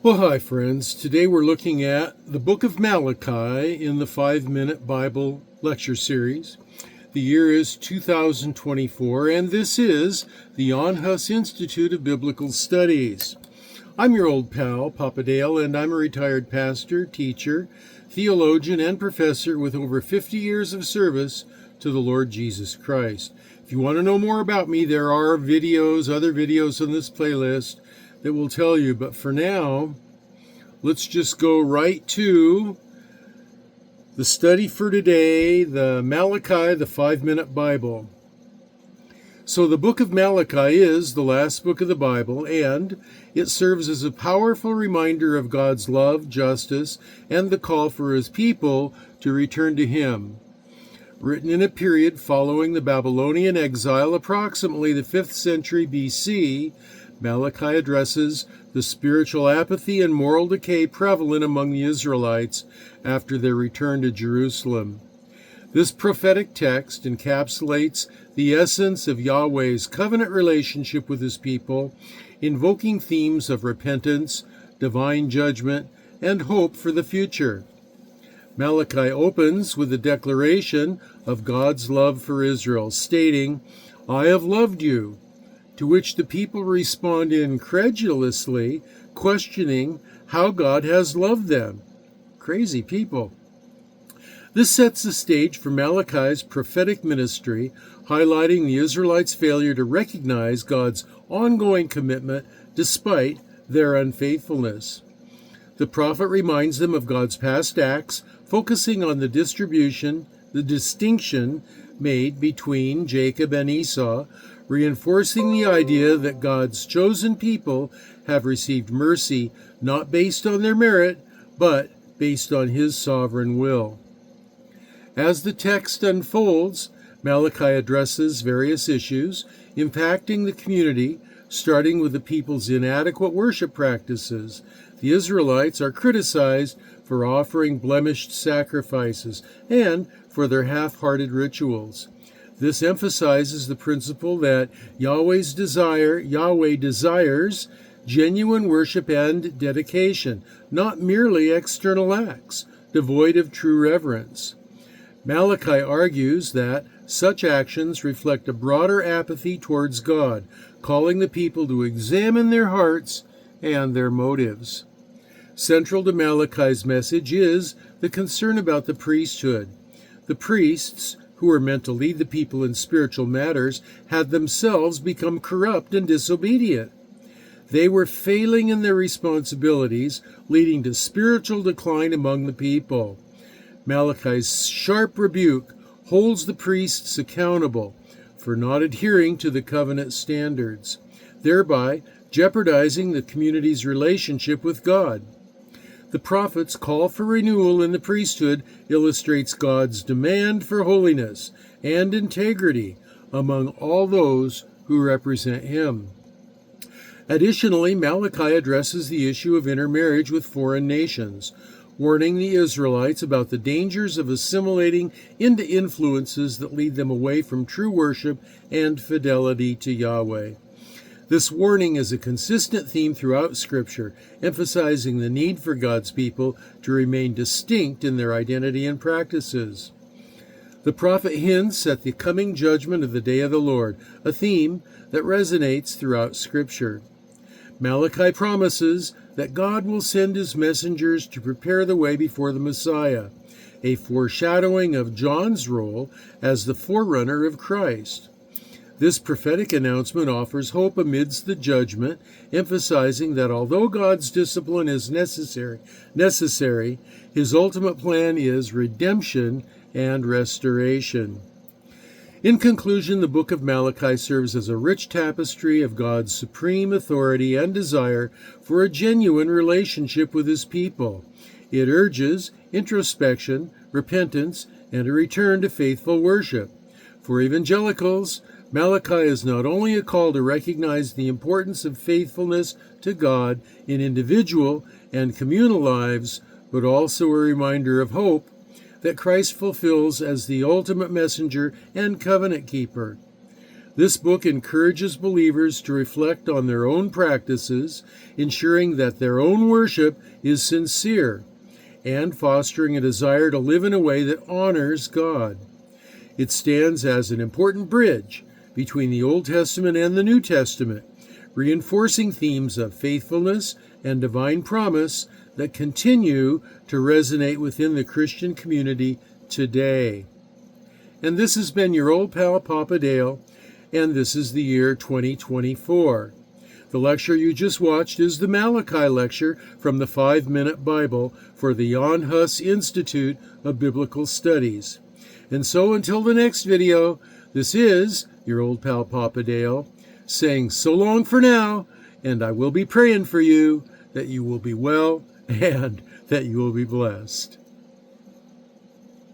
Well, hi, friends. Today we're looking at the book of Malachi in the 5-Minute Bible Lecture Series. The year is 2024, and this is the On-Hus Institute of Biblical Studies. I'm your old pal, PapaDale, and I'm a retired pastor, teacher, theologian, and professor with over 50 years of service to the Lord Jesus Christ. If you want to know more about me, there are other videos on this playlist that will tell you. But for now, let's just go right to the study for today, the Malachi, the 5-Minute Bible. So the book of Malachi is the last book of the Bible, and it serves as a powerful reminder of God's love, justice, and the call for his people to return to him. Written in a period following the Babylonian exile, approximately the 5th century BC, Malachi addresses the spiritual apathy and moral decay prevalent among the Israelites after their return to Jerusalem. This prophetic text encapsulates the essence of Yahweh's covenant relationship with his people, invoking themes of repentance, divine judgment, and hope for the future. Malachi opens with a declaration of God's love for Israel, stating, "I have loved you," to which the people respond incredulously, questioning how God has loved them. Crazy people. This sets the stage for Malachi's prophetic ministry, highlighting the Israelites' failure to recognize God's ongoing commitment despite their unfaithfulness. The prophet reminds them of God's past acts, focusing on the distinction made between Jacob and Esau, reinforcing the idea that God's chosen people have received mercy not based on their merit, but based on his sovereign will. As the text unfolds, Malachi addresses various issues impacting the community, starting with the people's inadequate worship practices. The Israelites are criticized for offering blemished sacrifices and for their half-hearted rituals. This emphasizes the principle that Yahweh desires genuine worship and dedication, not merely external acts, devoid of true reverence. Malachi argues that such actions reflect a broader apathy towards God, calling the people to examine their hearts and their motives. Central to Malachi's message is the concern about the priesthood. The priests, who were meant to lead the people in spiritual matters, had themselves become corrupt and disobedient. They were failing in their responsibilities, leading to spiritual decline among the people. Malachi's sharp rebuke holds the priests accountable for not adhering to the covenant standards, thereby jeopardizing the community's relationship with God. The prophet's call for renewal in the priesthood illustrates God's demand for holiness and integrity among all those who represent him. Additionally, Malachi addresses the issue of intermarriage with foreign nations, warning the Israelites about the dangers of assimilating into influences that lead them away from true worship and fidelity to Yahweh. This warning is a consistent theme throughout Scripture, emphasizing the need for God's people to remain distinct in their identity and practices. The prophet hints at the coming judgment of the day of the Lord, a theme that resonates throughout Scripture. Malachi promises that God will send his messengers to prepare the way before the Messiah, a foreshadowing of John's role as the forerunner of Christ. This prophetic announcement offers hope amidst the judgment, emphasizing that although God's discipline is necessary, his ultimate plan is redemption and restoration. In conclusion, the book of Malachi serves as a rich tapestry of God's supreme authority and desire for a genuine relationship with his people. It urges introspection, repentance, and a return to faithful worship. For evangelicals, Malachi is not only a call to recognize the importance of faithfulness to God in individual and communal lives, but also a reminder of hope that Christ fulfills as the ultimate messenger and covenant keeper. This book encourages believers to reflect on their own practices, ensuring that their own worship is sincere, and fostering a desire to live in a way that honors God. It stands as an important bridge between the Old Testament and the New Testament, reinforcing themes of faithfulness and divine promise that continue to resonate within the Christian community today. And this has been your old pal PapaDale, and this is the year 2024. The lecture you just watched is the Malachi lecture from the 5-Minute Bible for the Jan Hus Institute of Biblical Studies. And so until the next video, this is your old pal PapaDale saying so long for now, and I will be praying for you that you will be well and that you will be blessed.